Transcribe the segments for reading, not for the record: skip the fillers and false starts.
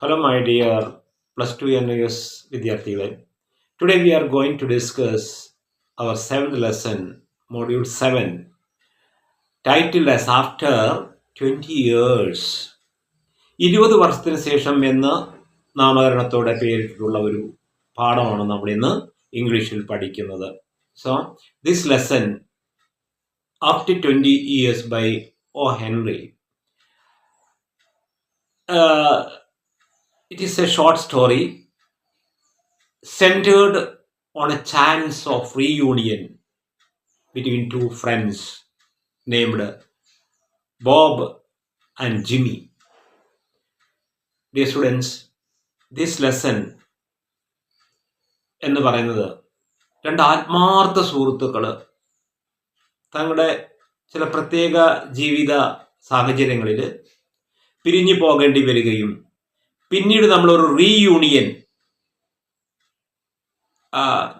Hello, my dear plus 2 NIS വിദ്യാർത്ഥികളെ. Today we are going to discuss our seventh lesson, module 7, titled as After 20 Years. 20 വർഷത്തിന് ശേഷം എന്ന നാമകരണത്തോടെ പേരിട്ടുള്ള ഒരു പാഠമാണ് നമ്മൾ ഇന്ന് ഇംഗ്ലീഷിൽ പഠിക്കുന്നത്. So, this lesson, After 20 Years by O. Henry. It is a short story centered on a chance of reunion between two friends named Bob and Jimmy. Dear students, this lesson എന്ന് പറയുന്നത് രണ്ട് ആത്മാർത്ഥ സുഹൃത്തുക്കൾ തങ്ങളുടെ ചില പ്രത്യേക ജീവിത സാഹചര്യങ്ങളിൽ പിരിഞ്ഞു പോകേണ്ടി വരികയും പിന്നീട് നമ്മളൊരു റീയൂണിയൻ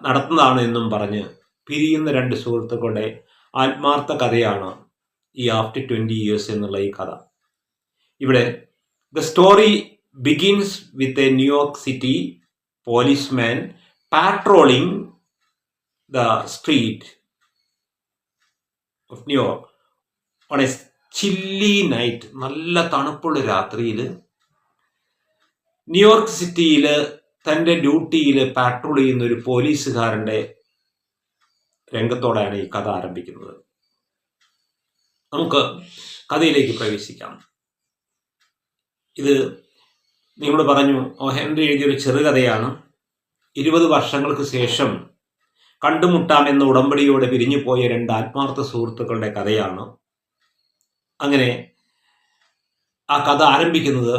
നടത്തുന്നതാണ് എന്നും പറഞ്ഞ് പിരിയുന്ന രണ്ട് സുഹൃത്തുക്കളുടെ ആത്മാർത്ഥ കഥയാണ് ഈ ആഫ്റ്റർ 20 ഇയേഴ്സ് എന്നുള്ള ഈ കഥ. ഇവിടെ the story begins with a New York city policeman patrolling the street of New York on a chilly night. നല്ല തണുപ്പുള്ള രാത്രിയിൽ ന്യൂയോർക്ക് സിറ്റിയിൽ തൻ്റെ ഡ്യൂട്ടിയിൽ പാട്രോൾ ചെയ്യുന്ന ഒരു പോലീസുകാരൻ്റെ രംഗത്തോടെയാണ് ഈ കഥ ആരംഭിക്കുന്നത്. നമുക്ക് കഥയിലേക്ക് പ്രവേശിക്കാം. ഇത് നിങ്ങളോട് പറഞ്ഞു, ഓ ഹെൻറി എഴുതിയൊരു ചെറുകഥയാണ്. 20 വർഷങ്ങൾക്ക് ശേഷം കണ്ടുമുട്ടാമെന്ന ഉടമ്പടിയോടെ പിരിഞ്ഞുപോയ രണ്ട് ആത്മാർത്ഥ സുഹൃത്തുക്കളുടെ കഥയാണ്. അങ്ങനെ ആ കഥ ആരംഭിക്കുന്നത്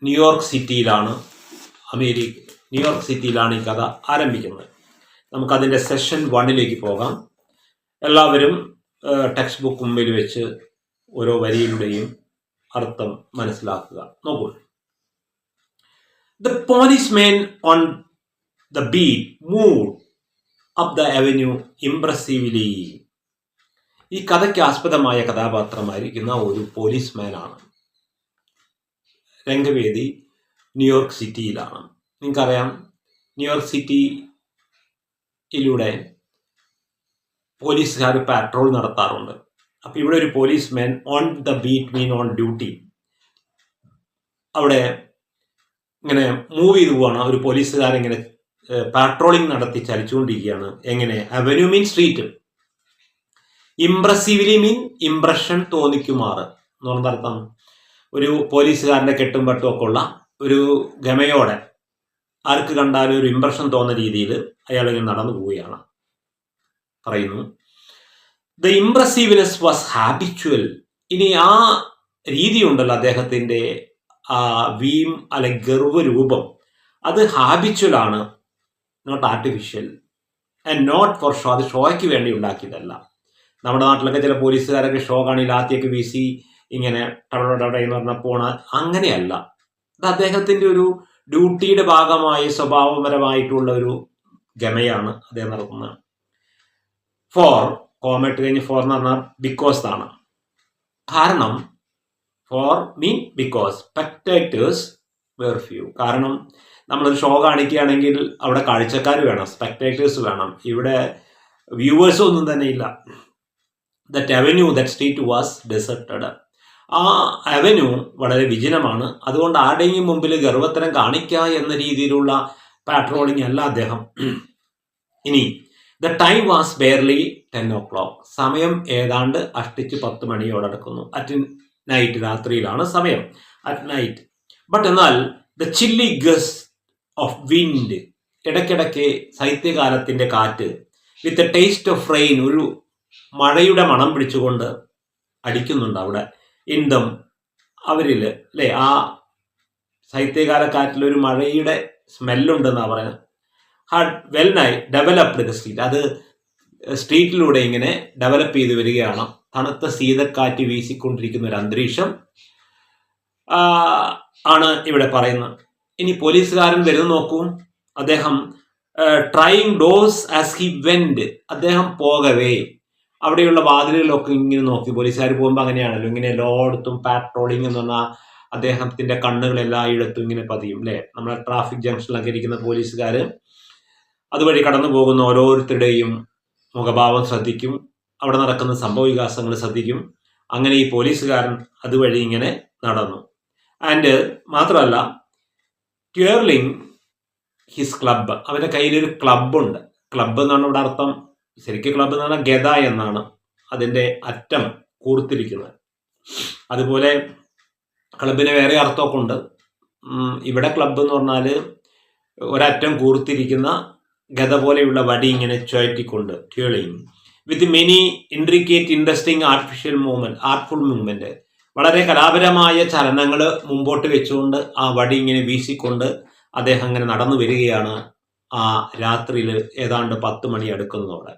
ന്യൂയോർക്ക് സിറ്റിയിലാണ്. ന്യൂയോർക്ക് സിറ്റിയിലാണ് ഈ കഥ ആരംഭിക്കുന്നത്. നമുക്കതിൻ്റെ സെഷൻ 1 പോകാം. എല്ലാവരും ടെക്സ്റ്റ് ബുക്ക് മുമ്പിൽ വെച്ച് ഓരോ വരിയിലൂടെയും അർത്ഥം മനസ്സിലാക്കുക. നോക്കൂ. The policeman on the beat moved up the avenue impressively. ഈ കഥയ്ക്ക് ആസ്പദമായ കഥാപാത്രമായിരിക്കുന്ന ഒരു പോലീസ്മാനാണ്. രംഗവേദി ന്യൂയോർക്ക് സിറ്റിയിലാണ്. നിങ്ങൾക്കറിയാം, ന്യൂയോർക്ക് സിറ്റിയിലൂടെ പോലീസുകാർ പാട്രോൾ നടത്താറുണ്ട്. അപ്പോൾ ഇവിടെ ഒരു policeman on the beat mean on duty അവിടെ ഇങ്ങനെ മൂവ് ചെയ്തു പോവാണ്. ഒരു പോലീസുകാരിങ്ങനെ പാട്രോളിംഗ് നടത്തി ചലിച്ചുകൊണ്ടിരിക്കുകയാണ്. എങ്ങനെ? അവന്യൂ മീൻ സ്ട്രീറ്റ്. ഇംപ്രസീവ്ലി മീൻ ഇംപ്രഷൻ തോന്നിക്കുമാറ് എന്ന് പറഞ്ഞർത്ഥം ഒരു പോലീസുകാരൻ്റെ കെട്ടും പട്ടും ഒക്കെ ഉള്ള ഒരു ഗമയോടെ ആർക്ക് കണ്ടാലും ഒരു ഇംപ്രഷൻ തോന്നുന്ന രീതിയിൽ അയാൾ ഇങ്ങനെ നടന്നു പോവുകയാണ്. പറയുന്നു, ദ ഇംപ്രസീവ്നെസ് വാസ് ഹാബിച്വൽ. ഇനി ആ രീതി ഉണ്ടല്ലോ അദ്ദേഹത്തിൻ്റെ ആ വീം അല്ലെ ഗർവ് രൂപം, അത് ഹാബിച്വലാണ്, not artificial and not for show. അത് ഷോയ്ക്ക് വേണ്ടി ഉണ്ടാക്കിയതല്ല. നമ്മുടെ നാട്ടിലൊക്കെ ചില പോലീസുകാരൊക്കെ ഷോ കാണി ലാത്തിയൊക്കെ വീശി ഇങ്ങനെ എന്ന് പറഞ്ഞ പോണ അങ്ങനെയല്ല. അത് അദ്ദേഹത്തിൻ്റെ ഒരു ഡ്യൂട്ടിയുടെ ഭാഗമായി സ്വഭാവപരമായിട്ടുള്ള ഒരു ഗമയാണ് അദ്ദേഹം നടത്തുന്നത്. ഫോർ കോമറ്റ് കഴിഞ്ഞ് ഫോർ എന്ന് പറഞ്ഞാൽ ബിക്കോസ് ആണ്. കാരണം for mean because spectators were few. കാരണം നമ്മളൊരു ഷോ കാണിക്കുകയാണെങ്കിൽ അവിടെ കാഴ്ചക്കാർ വേണം, സ്പെക്ടേറ്റേഴ്സ് വേണം. ഇവിടെ വ്യൂവേഴ്സ് ഒന്നും തന്നെ ഇല്ല. That avenue, that street was deserted. ആ അവന്യൂ വളരെ വിജനമാണ്. അതുകൊണ്ട് ആരുടെയും മുമ്പിൽ ഗർവത്തരം കാണിക്കുക എന്ന രീതിയിലുള്ള പാട്രോളിംഗ് അല്ല അദ്ദേഹം. ഇനി the time was barely 10 o'clock. സമയം ഏതാണ്ട് അഷ്ടിച്ച് 10 മണിയോടടുക്കുന്നു. അറ്റ് നൈറ്റ്, രാത്രിയിലാണ് സമയം, അറ്റ് നൈറ്റ്. ബട്ട് എന്നാൽ the chilli guest of wind, ഇടയ്ക്കിടയ്ക്ക് ശൈത്യകാലത്തിൻ്റെ കാറ്റ്, with a taste of rain, ഒരു മഴയുടെ മണം പിടിച്ചുകൊണ്ട് അടിക്കുന്നുണ്ട് അവിടെ. ഇന്തം അവരിൽ അല്ലേ, ആ ശൈത്യകാല കാറ്റിൽ ഒരു മഴയുടെ സ്മെല്ലുണ്ടെന്നാണ് പറയുന്നത്. Had well nigh developed the street. അത് സ്ട്രീറ്റിലൂടെ ഇങ്ങനെ ഡെവലപ്പ് ചെയ്ത് വരികയാണ്. തണുത്ത ശീതക്കാറ്റ് വീശിക്കൊണ്ടിരിക്കുന്ന ഒരു അന്തരീക്ഷം ആണ് ഇവിടെ പറയുന്നത്. ഇനി പോലീസുകാരൻ വരുന്ന നോക്കൂ. അദ്ദേഹം trying doors as he went. അദ്ദേഹം പോകവേ അവിടെയുള്ള വാതിലുകളൊക്കെ ഇങ്ങനെ നോക്കി. പോലീസുകാർ പോകുമ്പോൾ അങ്ങനെയാണല്ലോ, ഇങ്ങനെ എല്ലായിടത്തും പാട്രോളിംഗ് എന്ന് പറഞ്ഞാൽ അദ്ദേഹത്തിന്റെ കണ്ണുകൾ എല്ലായിടത്തും ഇങ്ങനെ പതിയും അല്ലേ. നമ്മളെ ട്രാഫിക് ജംഗ്ഷനിലൊക്കെ ഇരിക്കുന്ന പോലീസുകാർ അതുവഴി കടന്നു പോകുന്ന ഓരോരുത്തരുടെയും മുഖഭാവം ശ്രദ്ധിക്കും, അവിടെ നടക്കുന്ന സംഭവവികാസങ്ങൾ ശ്രദ്ധിക്കും. അങ്ങനെ ഈ പോലീസുകാരൻ അതുവഴി ഇങ്ങനെ നടന്നു. ആൻഡ് മാത്രമല്ല, ട്വിർലിംഗ് ഹിസ് ക്ലബ്ബ്, അവൻ്റെ കയ്യിലൊരു ക്ലബ്ബുണ്ട്. ക്ലബ്ബ് എന്നാണ് ഇവിടെ അർത്ഥം. ശരിക്കും ക്ലബ്ബ് എന്ന് പറഞ്ഞാൽ ഗദ എന്നാണ് അതിൻ്റെ അറ്റം കൂർത്തിരിക്കുന്നത്. അതുപോലെ ക്ലബിന് വേറെ അർത്ഥമൊക്കെ ഉണ്ട്. ഇവിടെ ക്ലബ്ബ് എന്ന് പറഞ്ഞാൽ ഒരറ്റം കൂർത്തിരിക്കുന്ന ഗദ പോലെയുള്ള വടി ഇങ്ങനെ ചുഴറ്റിക്കൊണ്ട്, twirling with many intricate interesting artful movement, വളരെ കലാപരമായ ചലനങ്ങൾ മുമ്പോട്ട് വെച്ചുകൊണ്ട് ആ വടി ഇങ്ങനെ വീശിക്കൊണ്ട് അദ്ദേഹം അങ്ങനെ നടന്നു വരികയാണ് ആ രാത്രിയിൽ ഏതാണ്ട് 10 മണി അടുക്കുന്നതോടെ.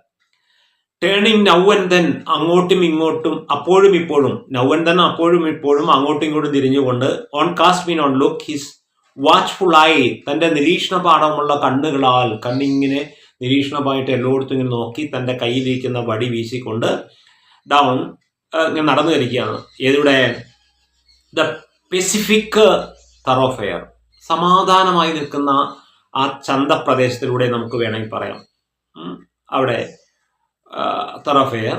ടേണിങ് നൗ ആൻഡ് ദെൻ, അങ്ങോട്ടും ഇങ്ങോട്ടും അപ്പോഴും ഇപ്പോഴും, നൗ ആൻഡ് ദെൻ അപ്പോഴും ഇപ്പോഴും അങ്ങോട്ടും ഇങ്ങോട്ടും തിരിഞ്ഞുകൊണ്ട്, on cast mean on look his watchful ആയി, തൻ്റെ നിരീക്ഷണ പാഠമുള്ള കണ്ണുകളാൽ കണ്ണിങ്ങനെ നിരീക്ഷണമായിട്ട് എല്ലായിടത്തും ഇങ്ങനെ നോക്കി തൻ്റെ കയ്യിലിരിക്കുന്ന വടി വീശിക്കൊണ്ട് ഡൗൺ ഇങ്ങനെ നടന്നു കരിക്കുകയാണ്. ഏതിവിടെ? ദ പെസിഫിക് തറോഫെയർ, സമാധാനമായി നിൽക്കുന്ന ആ ചന്തപ്രദേശത്തിലൂടെ നമുക്ക് വേണമെങ്കിൽ പറയാം. അവിടെ തറോഫെയർ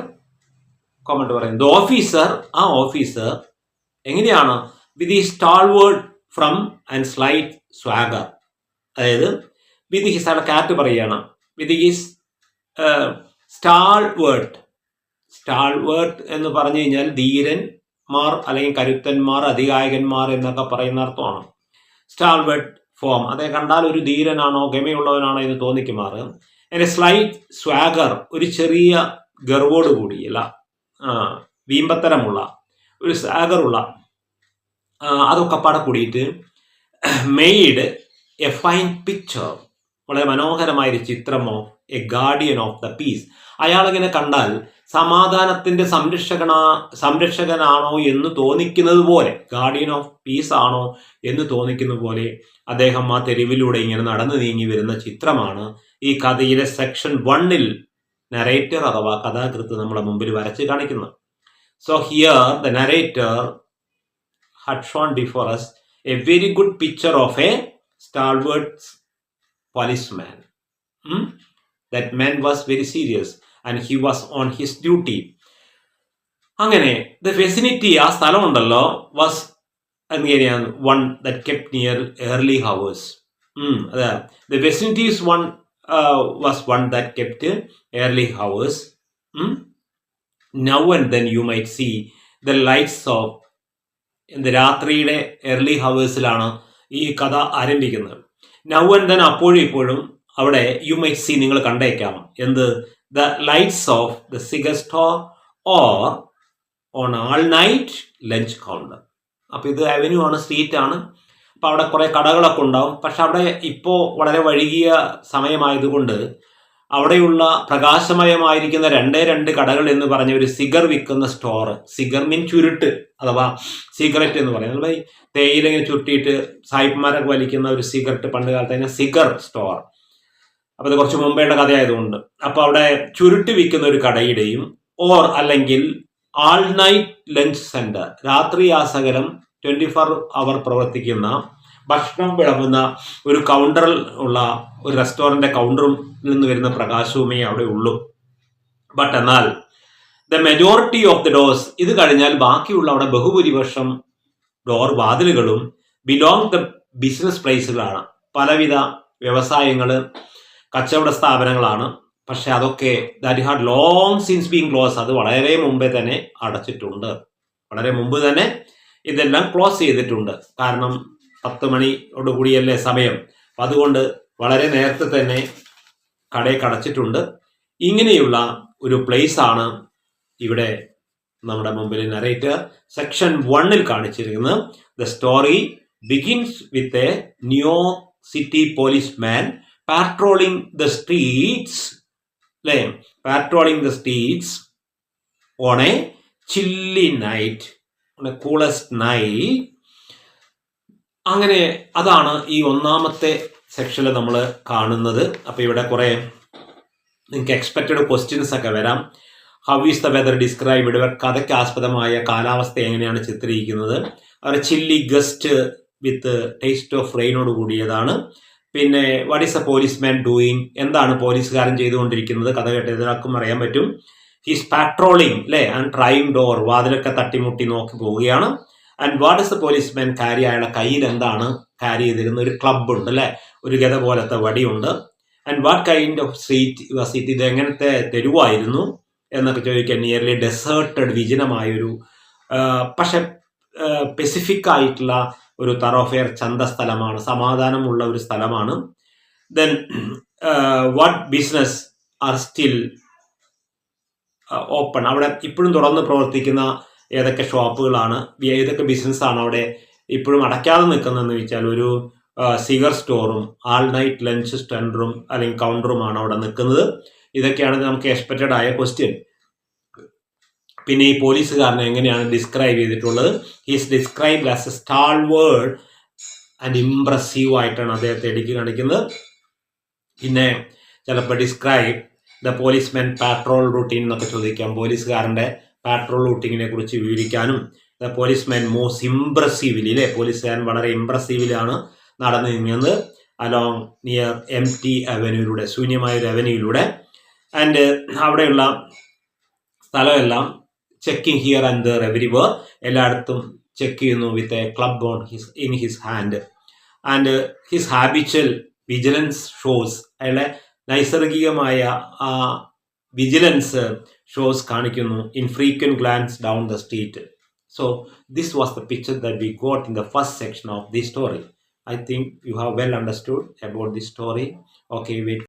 കോമന്റ് പറയും. ദ ഓഫീസർ, ആ ഓഫീസർ എങ്ങനെയാണ്? വിത്ത് ഈ സ്റ്റാൾവേർഡ് ഫ്രം ആൻഡ് സ്ലൈറ്റ് സ്വാഗർ, അതായത് വിത്ത് ഹിസ്, അവിടെ കാറ്റ് പറയുകയാണ്, വിത്ത് ഹിസ് സ്റ്റാൾവേർഡ്. സ്റ്റാൾവേർഡ് എന്ന് പറഞ്ഞു കഴിഞ്ഞാൽ ധീരന്മാർ അല്ലെങ്കിൽ കരുത്തന്മാർ, അധികായകന്മാർ എന്നൊക്കെ പറയുന്ന അർത്ഥമാണ്. സ്റ്റാൾവേർഡ് ഫോം, അതേ കണ്ടാൽ ഒരു ധീരനാണോ ഗമയുള്ളവനാണോ എന്ന് തോന്നിക്കുമാറ്. അതിൻ്റെ സ്ലൈറ്റ് സ്വാഗർ, ഒരു ചെറിയ ഗർവോട് കൂടി, അല്ല വീമ്പത്തരമുള്ള ഒരു സ്വാഗറുള്ള, അതൊക്കെ പാടെ കൂടിയിട്ട് മെയ്ഡ് എ ഫൈൻ പിക്ചർ, വളരെ മനോഹരമായൊരു ചിത്രമോ a guardian of the peace. അയാളിങ്ങനെ കണ്ടാൽ സമാധാനത്തിന്റെ സംരക്ഷകനാണോ എന്ന് തോന്നിക്കുന്നത് പോലെ, ഗാർഡിയൻ ഓഫ് പീസ് ആണോ എന്ന് തോന്നിക്കുന്ന പോലെ അദ്ദേഹം ആ തെരുവിലൂടെ ഇങ്ങനെ നടന്നു നീങ്ങി വരുന്ന ചിത്രമാണ് ഈ കഥയിലെ സെക്ഷൻ 1-ൽ നരേറ്റർ അഥവാ കഥാകൃത്ത് നമ്മുടെ മുമ്പിൽ വരച്ച് കാണിക്കുന്നത്. So here the narrator had shown before us a very good picture of a stalwart policeman. That man was very serious and he was on his duty. അങ്ങനെ the vicinity, ആ സ്ഥലം ഉണ്ടല്ലോ, was എങ്ങനെയാണ് one that kept near early hours. The vicinity is was one that kept early hours. Now and then you might see the lights of, രാത്രിയുടെ early ഹവേഴ്സിലാണ് ഈ കഥ ആരംഭിക്കുന്നത്. Now and then അപ്പോഴും ഇപ്പോഴും അവിടെ യു മൈറ്റ് സീ, നിങ്ങൾ കണ്ടേക്കാം, എന്ത്? The lights of the cigar store or on all night lunch counter. അപ്പോൾ ഇത് അവന്യൂ ആണ്, സ്ട്രീറ്റ് ആണ്. അപ്പോൾ അവിടെ കുറേ കടകളൊക്കെ ഉണ്ടാവും. പക്ഷെ അവിടെ ഇപ്പോൾ വളരെ വൈകിയ സമയമായതുകൊണ്ട് അവിടെയുള്ള പ്രകാശമയമായിരിക്കുന്ന 2 കടകൾ എന്ന് പറഞ്ഞ ഒരു സിഗർ വിൽക്കുന്ന സ്റ്റോർ, സിഗർ മീൻ ചുരുട്ട് അഥവാ സിഗരറ്റ് എന്ന് പറയുന്നത്, തേയില ഇങ്ങനെ ചുരുട്ടിയിട്ട് സായിപ്പ്മാരൊക്കെ വലിക്കുന്ന ഒരു സിഗരറ്റ്, പണ്ട് കാലത്ത് തന്നെ സിഗർ സ്റ്റോർ. അപ്പോൾ അത് കുറച്ച് മുമ്പേയുടെ കഥയായതുകൊണ്ട് അപ്പോൾ അവിടെ ചുരുട്ട് വിൽക്കുന്ന ഒരു കടയുടെയും, ഓർ അല്ലെങ്കിൽ ആൾ നൈറ്റ് ലഞ്ച് സെന്റർ, രാത്രി ആസകലം 24 അവർ പ്രവർത്തിക്കുന്ന ഭക്ഷണം വിളമ്പുന്ന ഒരു കൗണ്ടറിൽ ഉള്ള ഒരു റെസ്റ്റോറൻറ്റ് കൗണ്ടറിൽ നിന്ന് വരുന്ന പ്രകാശവുമേ അവിടെ ഉള്ളൂ. ബട്ട് എന്നാൽ the majority of the doors, ഇത് കഴിഞ്ഞാൽ ബാക്കിയുള്ള അവിടെ ബഹുഭൂരിപക്ഷം ഡോർ വാതിലുകളും ബിലോങ് ദ ബിസിനസ് പ്ലേസുകളാണ്, പലവിധ വ്യവസായങ്ങൾ, കച്ചവട സ്ഥാപനങ്ങളാണ്. പക്ഷെ അതൊക്കെ that had long since being close, അത് വളരെ മുമ്പേ തന്നെ അടച്ചിട്ടുണ്ട്. വളരെ മുമ്പ് തന്നെ ഇതെല്ലാം ക്ലോസ് ചെയ്തിട്ടുണ്ട്. കാരണം 10 മണിയോടുകൂടിയല്ലേ സമയം. അപ്പം അതുകൊണ്ട് വളരെ നേരത്തെ തന്നെ കടയൊക്കെ അടച്ചിട്ടുണ്ട്. ഇങ്ങനെയുള്ള ഒരു പ്ലേസ് ആണ് ഇവിടെ നമ്മുടെ മുമ്പിൽ നരേറ്റർ സെക്ഷൻ 1-ൽ കാണിച്ചിരിക്കുന്നത്. The story begins with a New York city policeman patrolling the streets, അല്ലേ, patrolling the streets on a chilly night, on a coolest night. അങ്ങനെ അതാണ് ഈ 1-ാമത്തെ സെക്ഷനിൽ നമ്മൾ കാണുന്നത്. അപ്പോൾ ഇവിടെ കുറേ നിങ്ങൾക്ക് എക്സ്പെക്റ്റഡ് ക്വസ്റ്റ്യൻസ് ഒക്കെ വരാം. How is the weather described, കഥയ്ക്ക് ആസ്പദമായ കാലാവസ്ഥ എങ്ങനെയാണ് ചിത്രീകരിക്കുന്നത്. ഒരു chilly gust with taste of റെയിനോട് കൂടിയതാണ്. പിന്നെ what is a policeman doing, എന്താണ് പോലീസുകാരൻ ചെയ്തുകൊണ്ടിരിക്കുന്നത്, കഥ കേട്ട് എല്ലാവർക്കും അറിയാൻ പറ്റും. ഹീസ് പാട്രോളിങ് അല്ലേ, ആൻഡ് ട്രൈങ് ഡോർ, വാതിലൊക്കെ തട്ടിമുട്ടി നോക്കി പോവുകയാണ്. And what is A policeman carry, അയാളുടെ കയ്യിൽ എന്താണ് ക്യാരി ചെയ്തിരുന്ന ഒരു ക്ലബ് ഉണ്ട് അല്ലേ, ഒരു ഗത പോലത്തെ വടിയുണ്ട്. And what kind of street was it, ഇത് എങ്ങനത്തെ തെരുവായിരുന്നു എന്നൊക്കെ ചോദിക്കാൻ. നിയർലി ഡെസേർട്ടഡ്, വിജനമായൊരു പക്ഷെ പെസിഫിക് ആയിട്ടുള്ള ഒരു തറോഫെയർ ചന്തസ്ഥലമാണ്, സമാധാനമുള്ള ഒരു സ്ഥലമാണ്. Then what business are still open, അവിടെ ഇപ്പോഴും തുറന്ന് പ്രവർത്തിക്കുന്ന ഏതൊക്കെ ഷോപ്പുകളാണ്, ഏതൊക്കെ ബിസിനസ്സാണ് അവിടെ ഇപ്പോഴും അടയ്ക്കാതെ നിൽക്കുന്നതെന്ന് വെച്ചാൽ ഒരു സിഗർ സ്റ്റോറും ആൾ നൈറ്റ് ലഞ്ച് സ്റ്റെൻഡറും അല്ലെങ്കിൽ കൗണ്ടറുമാണ് അവിടെ നിൽക്കുന്നത്. ഇതൊക്കെയാണ് നമുക്ക് എക്സ്പെക്റ്റഡ് ആയ ക്വസ്റ്റ്യൻ. പിന്നെ ഈ പോലീസുകാരനെ എങ്ങനെയാണ് ഡിസ്ക്രൈബ് ചെയ്തിട്ടുള്ളത്? He's described as a stalwart and impressive ആയിട്ടാണ് അദ്ദേഹത്തെ എടുക്കി കാണിക്കുന്നത്. പിന്നെ ചിലപ്പോൾ describe the policeman patrol routine എന്നൊക്കെ ചോദിക്കാം. പോലീസുകാരൻ്റെ പാട്രോൾ റൂട്ടീനെ കുറിച്ച് വിവരിക്കാനും. ദ പോലീസ്മാൻ മോസ്റ്റ് ഇംപ്രസീവ്ലി അല്ലേ, പോലീസുകാരൻ വളരെ ഇംപ്രസീവിലാണ് നടന്നു നീങ്ങുന്നത് അലോങ് നിയർ എം ടി അവന്യൂയിലൂടെ, ശൂന്യമായ ഒരു അവന്യൂയിലൂടെ. ആൻഡ് അവിടെയുള്ള സ്ഥലമെല്ലാം checking here and there everywhere, എല്ലായിടത്തും ചെക്ക് ചെയ്യുന്നു with a club on in his hand. And his habitual vigilance shows, അയാളുടെ നൈസർഗികമായ ആ വിജിലൻസ് ഷോസ് കാണിക്കുന്നു. In frequent glance down the street. So this was the picture that we got in the first section of the story. I think you have well understood about this story. Okay, wait.